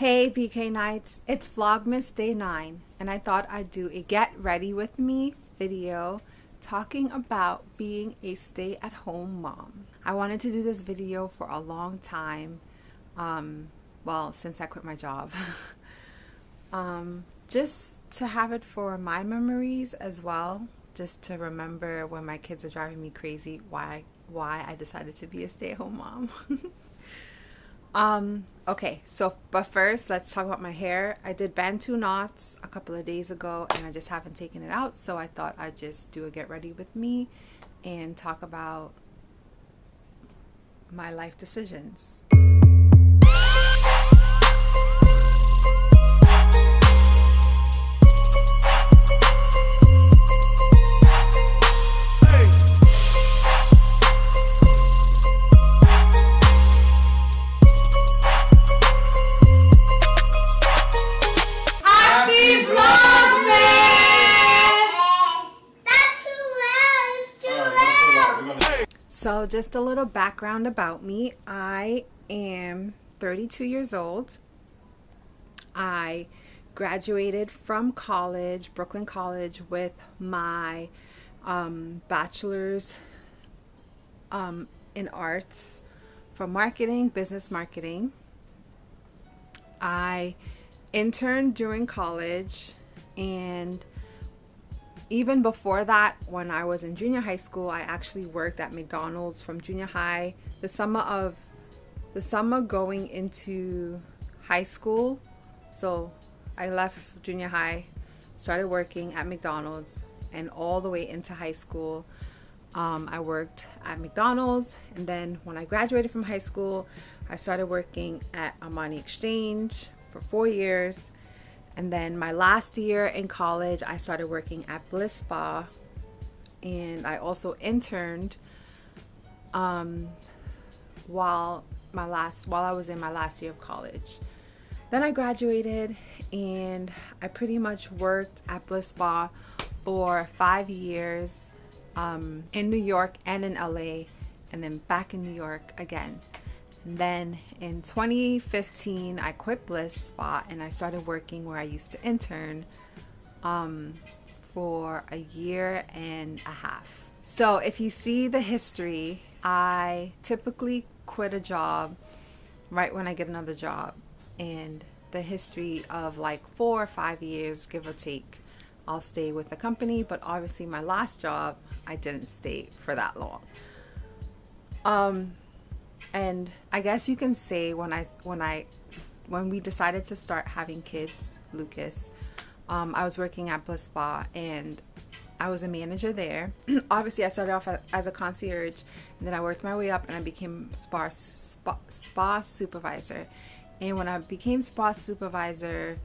Hey BK Nights, it's Vlogmas Day 9 and I thought I'd do a get ready with me video talking about being a stay-at-home mom. I wanted to do this video for a long time, well, since I quit my job. Just to have it for my memories as well, just to remember when my kids are driving me crazy why I decided to be a stay-at-home mom. Okay, but first let's talk about my hair. I did Bantu knots a couple of days ago and I just haven't taken it out, so I thought I'd just do a get ready with me and talk about my life decisions. So just a little background about me. I am 32 years old. I graduated from college, Brooklyn College, with my bachelor's in arts for marketing, business marketing. I interned during college, and even before that, when I was in junior high school, I actually worked at McDonald's from junior high. The summer going into high school, so I left junior high, started working at McDonald's, and all the way into high school, I worked at McDonald's. And then when I graduated from high school, I started working at Armani Exchange for 4 years. And then my last year in college, I started working at Bliss Spa, and I also interned while I was in my last year of college. Then I graduated, and I pretty much worked at Bliss Spa for 5 years in New York and in LA, and then back in New York again. And then in 2015, I quit Bliss Spa and I started working where I used to intern for a year and a half. So if you see the history, I typically quit a job right when I get another job. And the history of like 4 or 5 years, give or take, I'll stay with the company. But obviously my last job, I didn't stay for that long. And I guess you can say when we decided to start having kids, Lucas, I was working at Bliss Spa and I was a manager there. Obviously, I started off as a concierge, and then I worked my way up and I became spa supervisor. And when I became spa supervisor,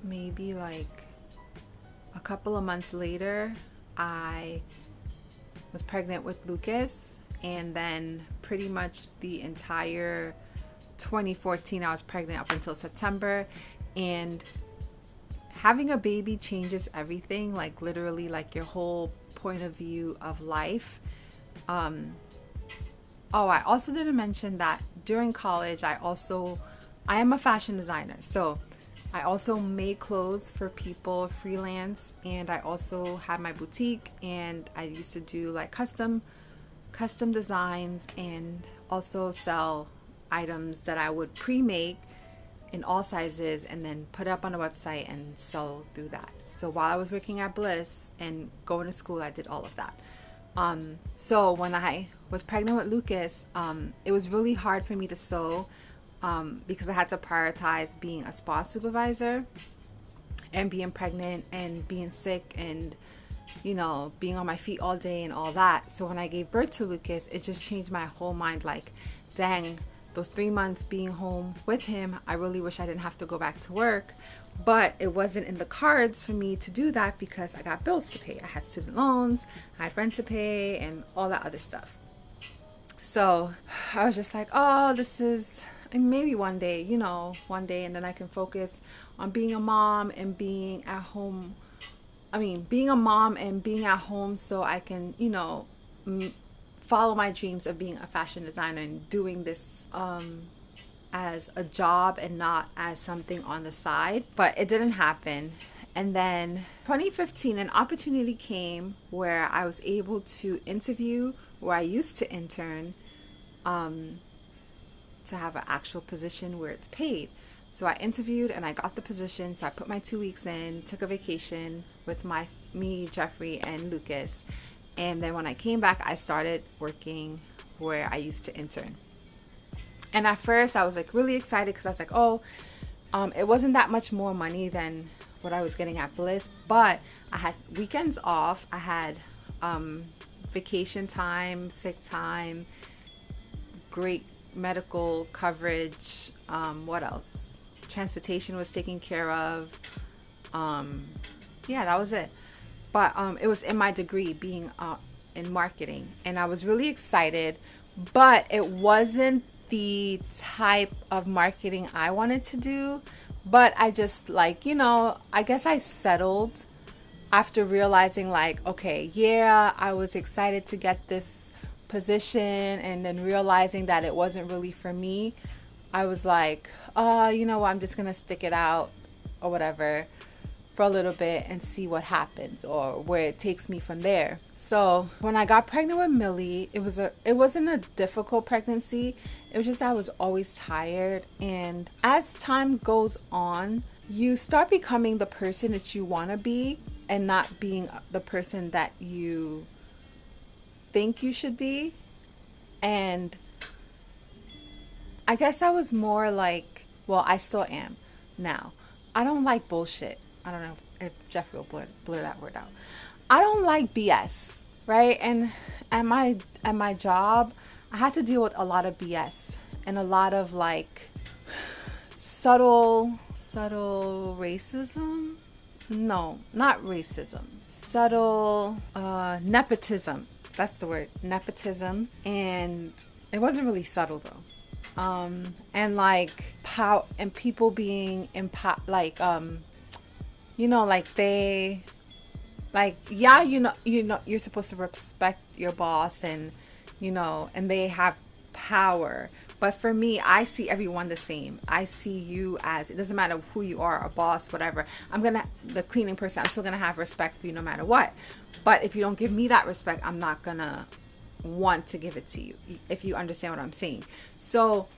maybe like a couple of months later, I was pregnant with Lucas, and then pretty much the entire 2014 I was pregnant up until September. And having a baby changes everything, like literally, like your whole point of view of life. Oh, I also didn't mention that during college I am a fashion designer, so I also made clothes for people freelance, and I also had my boutique, and I used to do like custom designs and also sell items that I would pre-make in all sizes and then put up on a website and sell through that. So while I was working at Bliss and going to school, I did all of that. So when I was pregnant with Lucas, it was really hard for me to sew, because I had to prioritize being a spa supervisor and being pregnant and being sick and, you know, being on my feet all day and all that. So when I gave birth to Lucas, it just changed my whole mind. Like, dang, those 3 months being home with him, I really wish I didn't have to go back to work. But it wasn't in the cards for me to do that because I got bills to pay. I had student loans, I had rent to pay, and all that other stuff. So I was just like, oh, and maybe one day, and then I can focus on being a mom and being at home. being a mom and being at home, so I can, follow my dreams of being a fashion designer and doing this as a job and not as something on the side. But it didn't happen. And then 2015, an opportunity came where I was able to interview where I used to intern, to have an actual position where it's paid. So I interviewed and I got the position. So I put my 2 weeks in, took a vacation with me, Jeffrey, and Lucas. And then when I came back, I started working where I used to intern. And at first I was like really excited because I was like, oh, it wasn't that much more money than what I was getting at Bliss, but I had weekends off. I had vacation time, sick time, great medical coverage. What else? Transportation was taken care of. Yeah, that was it. But it was in my degree being in marketing, and I was really excited, but it wasn't the type of marketing I wanted to do. But I just like, you know, I guess I settled after realizing like, okay, yeah, I was excited to get this position, and then realizing that it wasn't really for me. I was like, you know what, I'm just gonna stick it out or whatever for a little bit and see what happens or where it takes me from there. So when I got pregnant with Millie, it wasn't a difficult pregnancy. It was just I was always tired, and as time goes on, you start becoming the person that you want to be and not being the person that you think you should be. And I guess I was more like, well, I still am now. I don't like bullshit. I don't know if Jeffrey will blur that word out. I don't like BS, right? And at my job, I had to deal with a lot of BS and a lot of like subtle racism. No, not racism. Subtle nepotism. That's the word, nepotism. And it wasn't really subtle though. And like power and people being like you know, like they like, yeah, you know you're supposed to respect your boss, and you know, and they have power. But for me, I see everyone the same. I see you as, it doesn't matter who you are, a boss, whatever. The cleaning person, I'm still gonna have respect for you no matter what. But if you don't give me that respect, I'm not gonna want to give it to you, if you understand what I'm saying. So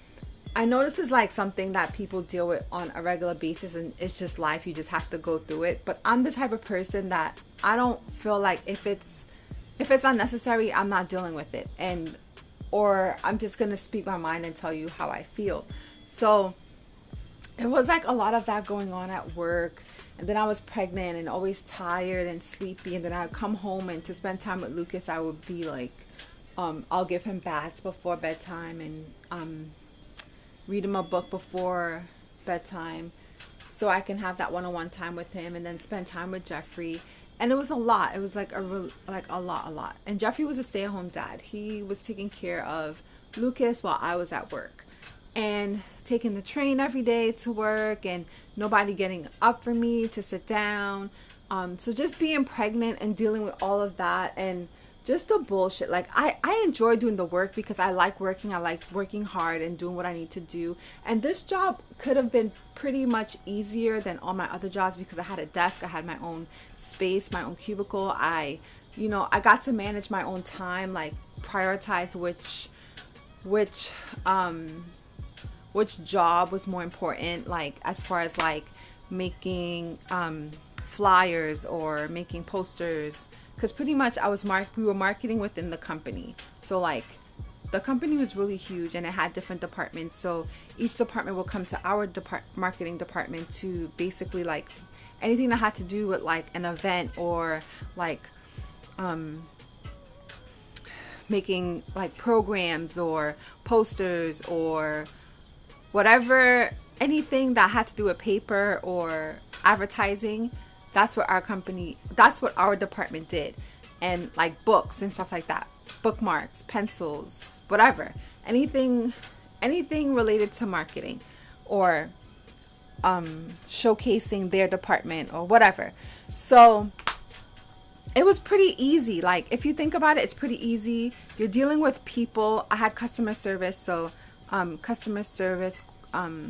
I know this is like something that people deal with on a regular basis, and it's just life. You just have to go through it. But I'm the type of person that I don't feel like if it's unnecessary, I'm not dealing with it, or I'm just gonna speak my mind and tell you how I feel. So it was like a lot of that going on at work, and then I was pregnant and always tired and sleepy, and then I'd come home, and to spend time with Lucas, I would be like, I'll give him baths before bedtime, and read him a book before bedtime so I can have that one-on-one time with him, and then spend time with Jeffrey. And it was a lot. It was like a lot. And Jeffrey was a stay-at-home dad. He was taking care of Lucas while I was at work, and taking the train every day to work, and nobody getting up for me to sit down. So just being pregnant and dealing with all of that, and just the bullshit. Like I enjoy doing the work because I like working. I like working hard and doing what I need to do. And this job could have been pretty much easier than all my other jobs because I had a desk, I had my own space, my own cubicle. I got to manage my own time, like prioritize which job was more important, like as far as like making flyers or making posters. Because pretty much we were marketing within the company. So like the company was really huge, and it had different departments. So each department will come to our marketing department to basically like anything that had to do with like an event, or like making like programs or posters or whatever, anything that had to do with paper or advertising. That's what our department did. And like books and stuff like that, bookmarks, pencils, whatever, anything related to marketing or showcasing their department or whatever. So it was pretty easy. Like, if you think about it, it's pretty easy. You're dealing with people. I had customer service, so customer service, what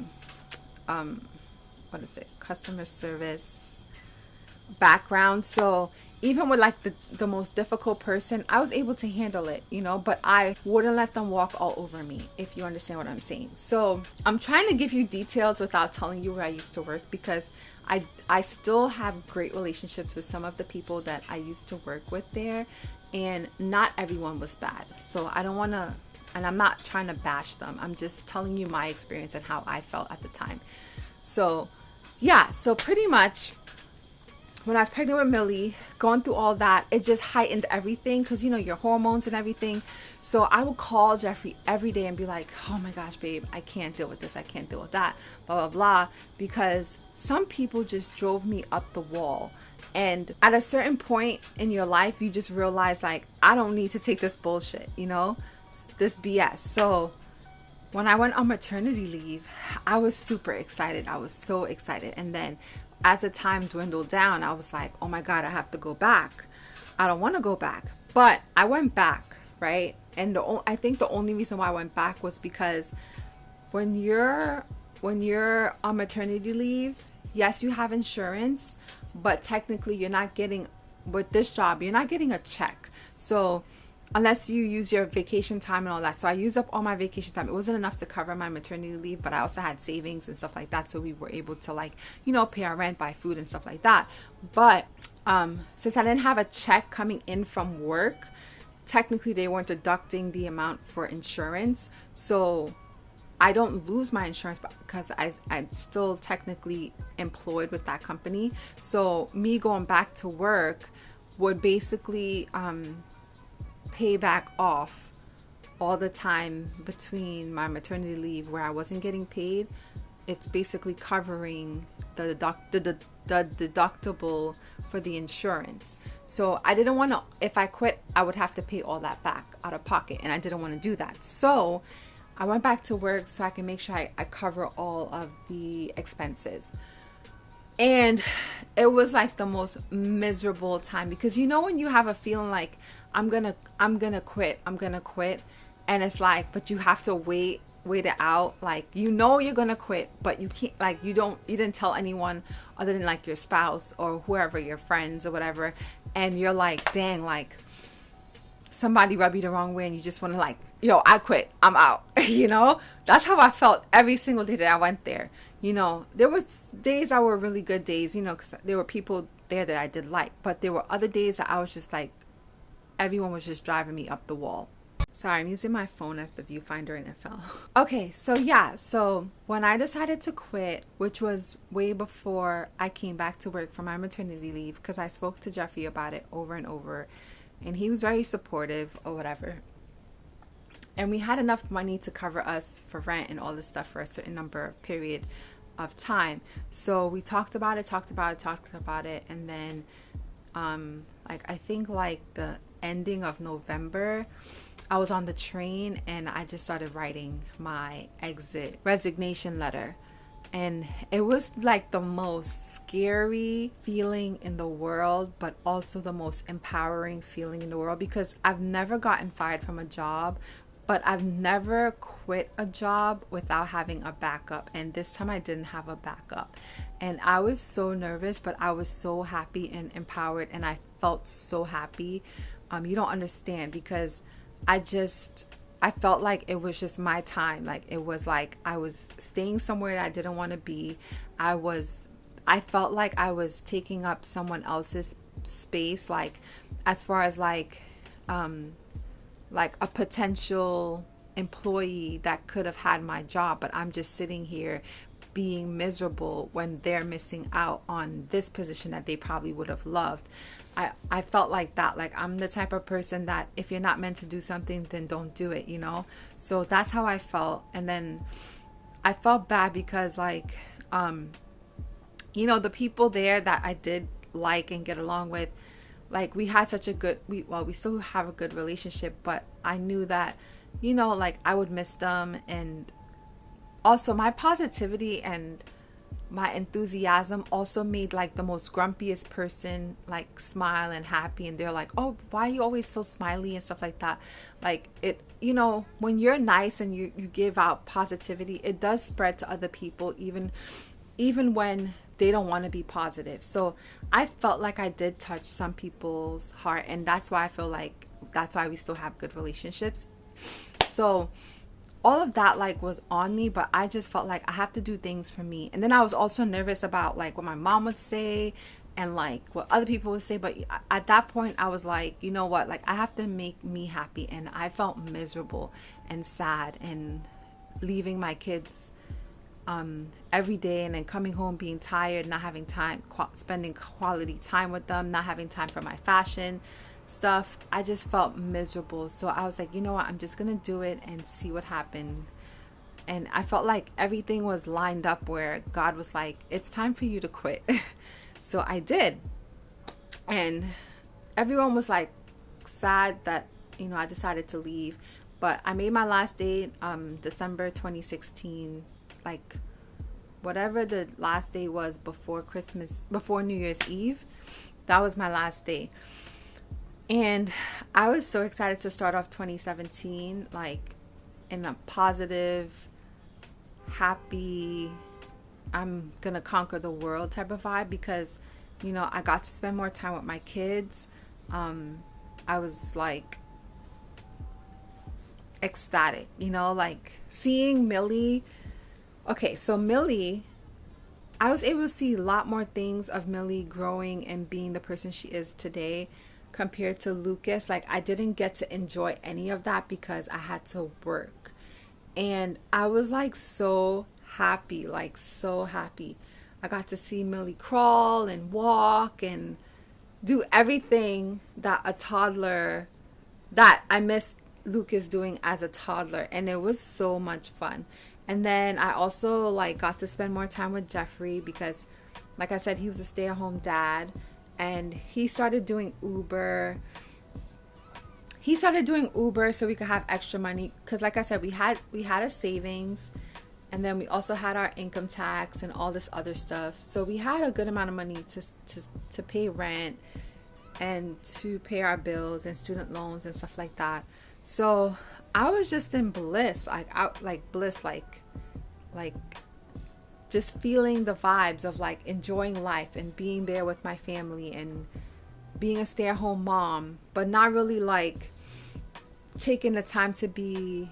is it? Customer service background. So even with like the most difficult person, I was able to handle it, you know, but I wouldn't let them walk all over me, if you understand what I'm saying. So I'm trying to give you details without telling you where I used to work, because I still have great relationships with some of the people that I used to work with there, and not everyone was bad. So I don't want to, and I'm not trying to bash them. I'm just telling you my experience and how I felt at the time. So yeah, so pretty much when I was pregnant with Millie, going through all that, it just heightened everything, because, you know, your hormones and everything. So I would call Jeffrey every day and be like, oh my gosh, babe, I can't deal with this. I can't deal with that, blah, blah, blah. Because some people just drove me up the wall. And at a certain point in your life, you just realize, like, I don't need to take this bullshit, you know, this BS. So when I went on maternity leave, I was super excited. I was so excited. And then as the time dwindled down, I was like, oh my God, I have to go back. I don't want to go back. But I went back, right? And I think the only reason why I went back was because when you're on maternity leave, yes, you have insurance, but technically you're not getting, with this job, you're not getting a check. So unless you use your vacation time and all that. So I used up all my vacation time. It wasn't enough to cover my maternity leave, but I also had savings and stuff like that. So we were able to, like, you know, pay our rent, buy food and stuff like that. But since I didn't have a check coming in from work, technically they weren't deducting the amount for insurance. So I don't lose my insurance because I'm still technically employed with that company. So me going back to work would basically pay back off all the time between my maternity leave where I wasn't getting paid. It's basically covering the deductible for the insurance. So I didn't want to, if I quit, I would have to pay all that back out of pocket, and I didn't want to do that. So I went back to work so I can make sure I cover all of the expenses. And it was like the most miserable time, because you know when you have a feeling like I'm gonna quit, and it's like, but you have to wait it out. Like, you know you're gonna quit, but you can't, like, you didn't tell anyone other than like your spouse or whoever, your friends or whatever, and you're like, dang, like somebody rubbed you the wrong way and you just want to, like, yo, I quit, I'm out. You know, that's how I felt every single day that I went there. You know, there were days that were really good days, you know, because there were people there that I did like, but there were other days that I was just like, everyone was just driving me up the wall. Sorry, I'm using my phone as the viewfinder and it fell. Okay, so yeah, so when I decided to quit, which was way before I came back to work from my maternity leave, because I spoke to Jeffrey about it over and over, and he was very supportive or whatever. And we had enough money to cover us for rent and all this stuff for a certain period of time. So we talked about it, and then like I think like the ending of November, I was on the train and I just started writing my exit resignation letter. And it was like the most scary feeling in the world, but also the most empowering feeling in the world, because I've never gotten fired from a job, but I've never quit a job without having a backup. And this time I didn't have a backup. And I was so nervous, but I was so happy and empowered, and I felt so happy. You don't understand, because I felt like it was just my time. Like, it was like I was staying somewhere that I didn't want to be. I felt like I was taking up someone else's space, like as far as like a potential employee that could have had my job, but I'm just sitting here being miserable when they're missing out on this position that they probably would have loved. I felt like that. Like, I'm the type of person that if you're not meant to do something, then don't do it, you know? So that's how I felt. And then I felt bad because, like, you know, the people there that I did like and get along with, like, we had such a good, we still have a good relationship, but I knew that, you know, like, I would miss them. And also my positivity and my enthusiasm also made like the most grumpiest person like smile and happy, and they're like, oh, why are you always so smiley and stuff like that. Like, it, you know, when you're nice and you give out positivity, it does spread to other people, even when they don't want to be positive. So I felt like I did touch some people's heart, and that's why I feel like that's why we still have good relationships. So all of that like was on me, but I just felt like I have to do things for me. And then I was also nervous about like what my mom would say and like what other people would say. But at that point I was like, you know what, like I have to make me happy. And I felt miserable and sad and leaving my kids every day, and then coming home being tired, not having time, spending quality time with them, not having time for my fashion stuff. I just felt miserable. So I was like, you know what, I'm just gonna do it and see what happened. And I felt like everything was lined up where God was like, it's time for you to quit. So I did. And everyone was like sad that, you know, I decided to leave. But I made my last day December 2016, like whatever the last day was before Christmas, before New Year's Eve, that was my last day. And I was so excited to start off 2017 like in a positive, happy, I'm gonna conquer the world type of vibe, because, you know, I got to spend more time with my kids. I was like ecstatic, you know, like seeing Millie. Okay, so Millie, I was able to see a lot more things of Millie growing and being the person she is today compared to Lucas. Like, I didn't get to enjoy any of that because I had to work. And I was like so happy, like so happy. I got to see Millie crawl and walk and do everything that a toddler, that I missed Lucas doing as a toddler. And it was so much fun. And then I also like got to spend more time with Jeffrey because, like I said, he was a stay-at-home dad. And he started doing Uber. He started doing Uber so we could have extra money. Because like I said, we had a savings. And then we also had our income tax and all this other stuff. So we had a good amount of money to pay rent and to pay our bills and student loans and stuff like that. So I was just in bliss. Like just feeling the vibes of like enjoying life and being there with my family and being a stay-at-home mom, but not really like taking the time to be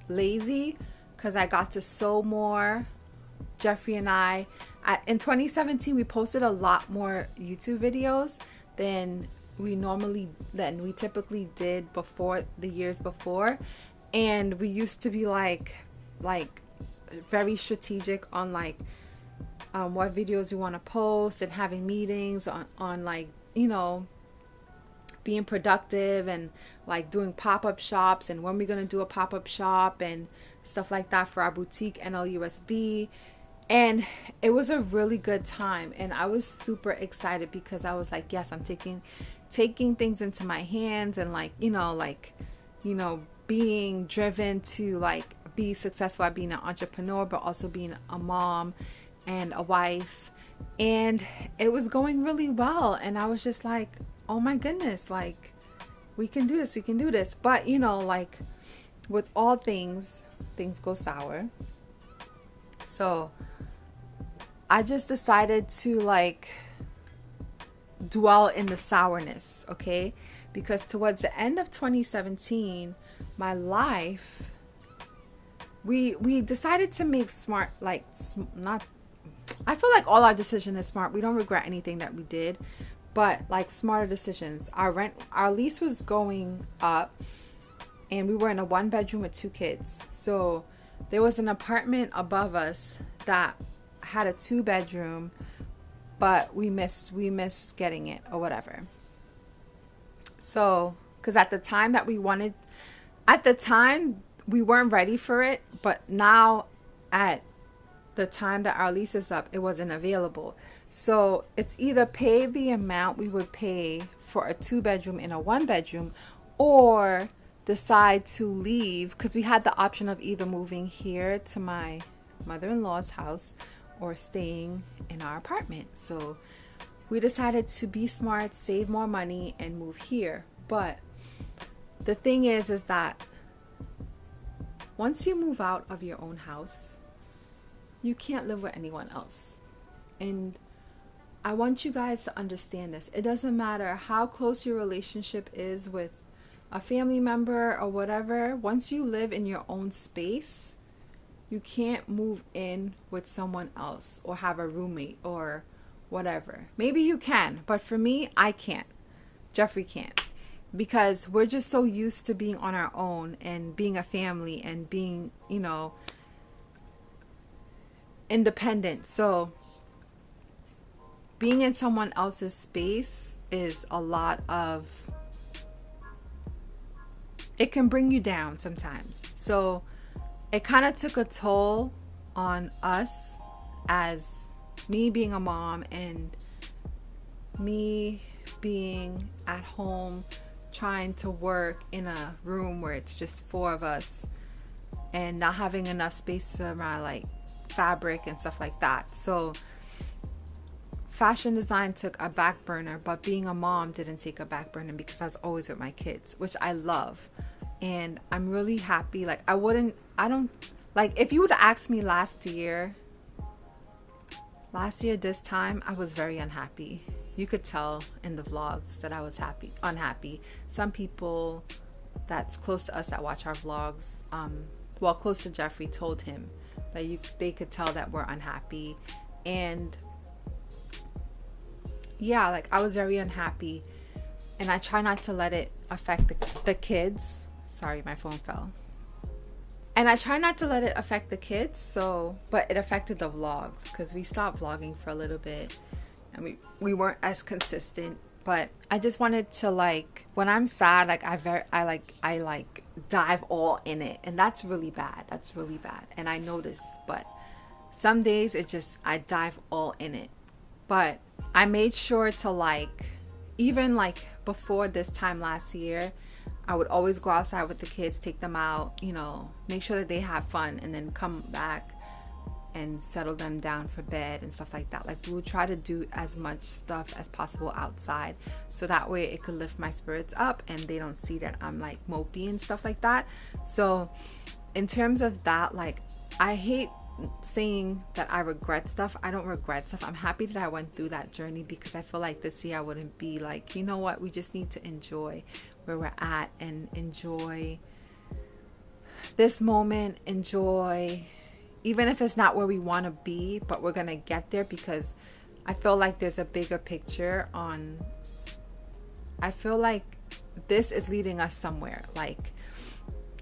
lazy, because I got to sew more. Jeffrey and I in 2017 we posted a lot more YouTube videos than we typically did before, the years before. And we used to be like very strategic on like what videos we want to post, and having meetings on like, you know, being productive and like doing pop-up shops and when we're going to do a pop-up shop and stuff like that for our boutique NLUSB. And it was a really good time, and I was super excited because I was like, yes, I'm taking things into my hands, and like, you know, being driven to like be successful at being an entrepreneur, but also being a mom and a wife. And it was going really well, and I was just like, oh my goodness, like we can do this. But you know, like with all things go sour. So I just decided to like dwell in the sourness, okay? Because towards the end of 2017, my life, we decided to make smart, like not, I feel like all our decision is smart. We don't regret anything that we did, but like smarter decisions. Our lease was going up, and we were in a 1-bedroom with 2 kids. So there was an apartment above us that had a 2-bedroom, but we missed getting it or whatever. So, because at the time we weren't ready for it, but now at the time that our lease is up, it wasn't available. So it's either pay the amount we would pay for a 2-bedroom in a 1-bedroom, or decide to leave, because we had the option of either moving here to my mother-in-law's house or staying in our apartment. So we decided to be smart, save more money, and move here. But the thing is that once you move out of your own house, you can't live with anyone else. And I want you guys to understand this. It doesn't matter how close your relationship is with a family member or whatever. Once you live in your own space, you can't move in with someone else or have a roommate or whatever. Maybe you can, but for me, I can't. Jeffrey can't. Because we're just so used to being on our own and being a family and being, you know, independent. So being in someone else's space is a lot of, it can bring you down sometimes. So it kind of took a toll on us, as me being a mom and me being at home trying to work in a room where it's just 4 of us and not having enough space around like fabric and stuff like that. So fashion design took a back burner, but being a mom didn't take a back burner because I was always with my kids, which I love. And I'm really happy. Like if you would have asked me last year this time, I was very unhappy. You could tell in the vlogs that I was unhappy. Some people that's close to us that watch our vlogs, close to Jeffrey, told him that they could tell that we're unhappy. And yeah, like I was very unhappy, and I try not to let it affect the kids. Sorry, my phone fell. And I try not to let it affect the kids, but it affected the vlogs because we stopped vlogging for a little bit and we weren't as consistent. But I just wanted to, like, when I'm sad, like I dive all in it, and that's really bad. And I know this, but some days I dive all in it. But I made sure to, even before this time last year, I would always go outside with the kids, take them out, you know, make sure that they have fun, and then come back and settle them down for bed and stuff like that. Like, we would try to do as much stuff as possible outside, so that way it could lift my spirits up and they don't see that I'm like mopey and stuff like that. So in terms of that, like, I hate saying that I regret stuff. I don't regret stuff. I'm happy that I went through that journey, because I feel like this year I wouldn't be like, you know what, we just need to enjoy where we're at and enjoy this moment, enjoy, even if it's not where we want to be, but we're gonna get there, because I feel like there's a bigger picture on, I feel like this is leading us somewhere. Like,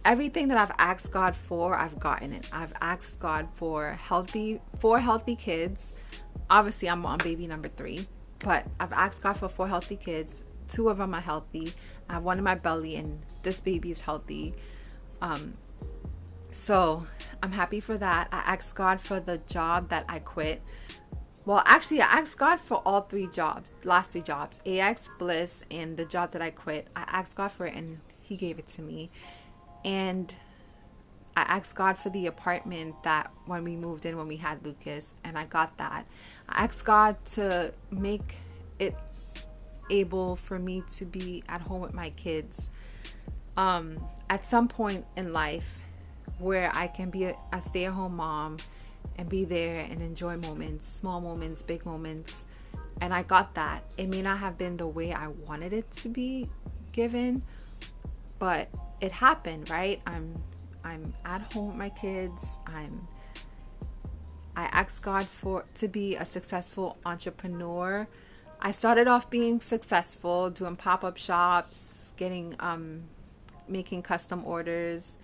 everything that I've asked God for, I've gotten it. I've asked God for 4 healthy kids. Obviously, I'm on baby number 3, but I've asked God for 4 healthy kids. 2 of them are healthy. I have 1 in my belly, and this baby is healthy. So I'm happy for that. I asked God for the job that I quit. Well, actually, I asked God for all 3 jobs, last 3 jobs, AX, Bliss, and the job that I quit. I asked God for it, and He gave it to me. And I asked God for the apartment that when we moved in, when we had Lucas, and I got that. I asked God to make it able for me to be at home with my kids at some point in life, where I can be a stay-at-home mom and be there and enjoy moments, small moments, big moments. And I got that. It may not have been the way I wanted it to be given, but it happened, right? I'm at home with my kids. I asked God to be a successful entrepreneur. I started off being successful, doing pop-up shops, making custom orders.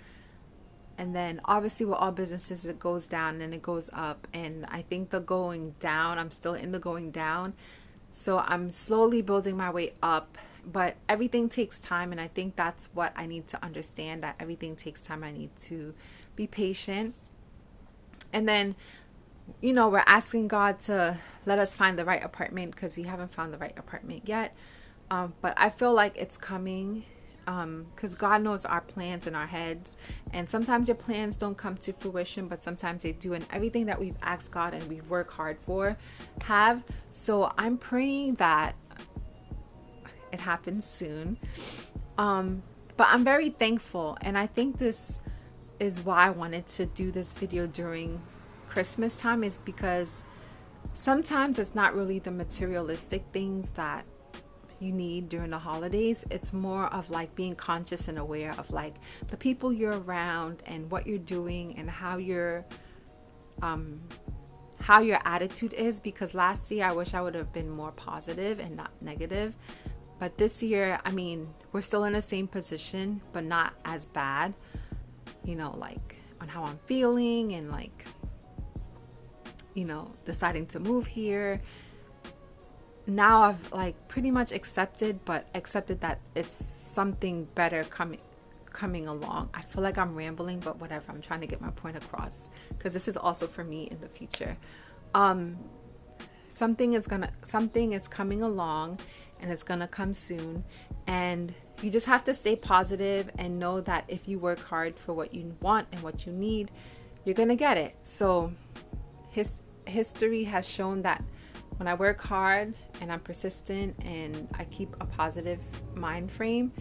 And then obviously with all businesses, it goes down and it goes up. And I think the going down, I'm still in the going down. So I'm slowly building my way up. But everything takes time. And I think that's what I need to understand, that everything takes time. I need to be patient. And then, you know, we're asking God to let us find the right apartment, because we haven't found the right apartment yet. But I feel like it's coming. because God knows our plans in our heads, and sometimes your plans don't come to fruition, but sometimes they do, and everything that we've asked God and we've worked hard for have. So I'm praying that it happens soon. But I'm very thankful, and I think this is why I wanted to do this video during Christmas time, is because sometimes it's not really the materialistic things that you need during the holidays. It's more of like being conscious and aware of like the people you're around and what you're doing and how your attitude is. Because last year I wish I would have been more positive and not negative, but this year, I mean, we're still in the same position but not as bad, you know, like on how I'm feeling and like, you know, deciding to move here. Now I've like pretty much accepted that it's something better coming along. I feel like I'm rambling, but whatever, I'm trying to get my point across because this is also for me in the future. Something is coming along, and it's gonna come soon, and you just have to stay positive and know that if you work hard for what you want and what you need, you're gonna get it. So history has shown that when I work hard and I'm persistent and I keep a positive mind frame,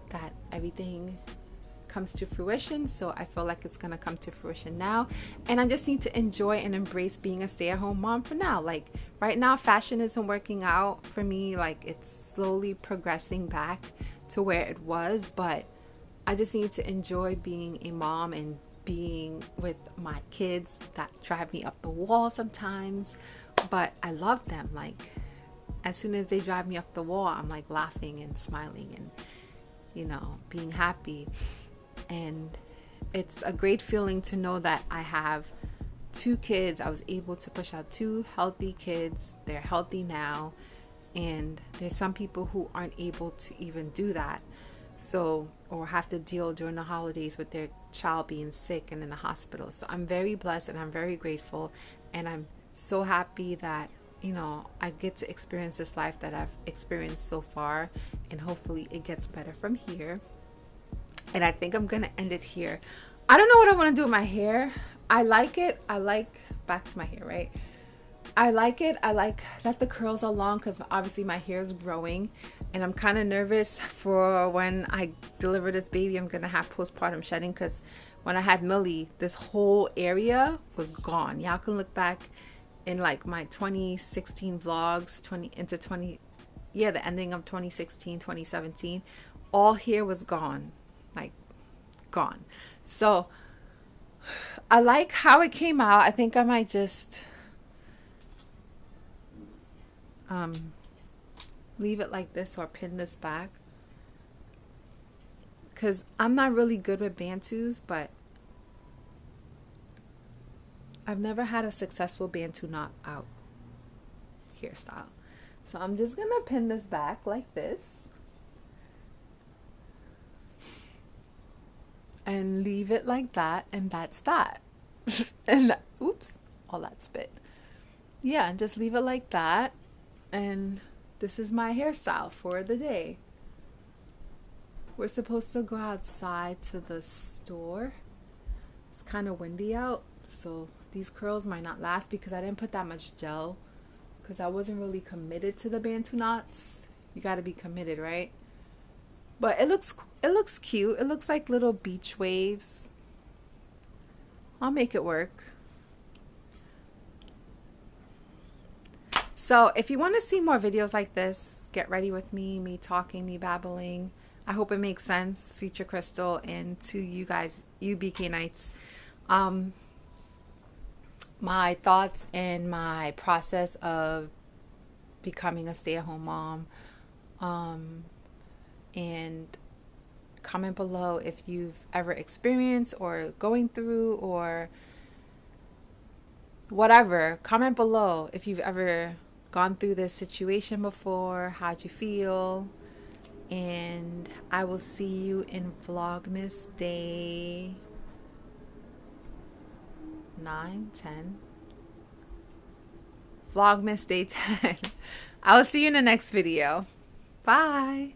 that everything comes to fruition. So I feel like it's gonna come to fruition now, and I just need to enjoy and embrace being a stay-at-home mom for now. Like right now, fashion isn't working out for me. Like it's slowly progressing back to where it was, but I just need to enjoy being a mom and being with my kids that drive me up the wall sometimes, but I love them. Like as soon as they drive me up the wall, I'm like laughing and smiling and, you know, being happy. And it's a great feeling to know that I have 2 kids. I was able to push out 2 healthy kids. They're healthy now, and there's some people who aren't able to even do that, so, or have to deal during the holidays with their child being sick and in the hospital. So I'm very blessed and I'm very grateful, and I'm so happy that, you know, I get to experience this life that I've experienced so far, and hopefully it gets better from here. And I think I'm gonna end it here. I don't know what I want to do with my hair. I like it. I like, back to my hair, right? I like it. I like that the curls are long because obviously my hair is growing, and I'm kind of nervous for when I deliver this baby. I'm gonna have postpartum shedding, because when I had Millie, this whole area was gone. Y'all can look back in like my 2016 vlogs, the ending of 2016, 2017, all hair was gone, like gone. So I like how it came out. I think I might just leave it like this or pin this back, because I'm not really good with Bantus, but I've never had a successful Bantu knot out hairstyle. So I'm just gonna pin this back like this and leave it like that, and that's that. And oops, all that spit. Yeah, and just leave it like that, and this is my hairstyle for the day. We're supposed to go outside to the store. It's kind of windy out, so these curls might not last because I didn't put that much gel, because I wasn't really committed to the Bantu knots. You got to be committed, right? But it looks cute. It looks like little beach waves. I'll make it work. So if you want to see more videos like this, get ready with me talking, me babbling. I hope it makes sense, future Krystal, and to you guys, you BK Knights. My thoughts and my process of becoming a stay-at-home mom. And comment below if you've ever experienced or going through or whatever. Comment below if you've ever gone through this situation before. How'd you feel? And I will see you in Vlogmas day 9, 10. Vlogmas day 10. I will see you in the next video. Bye.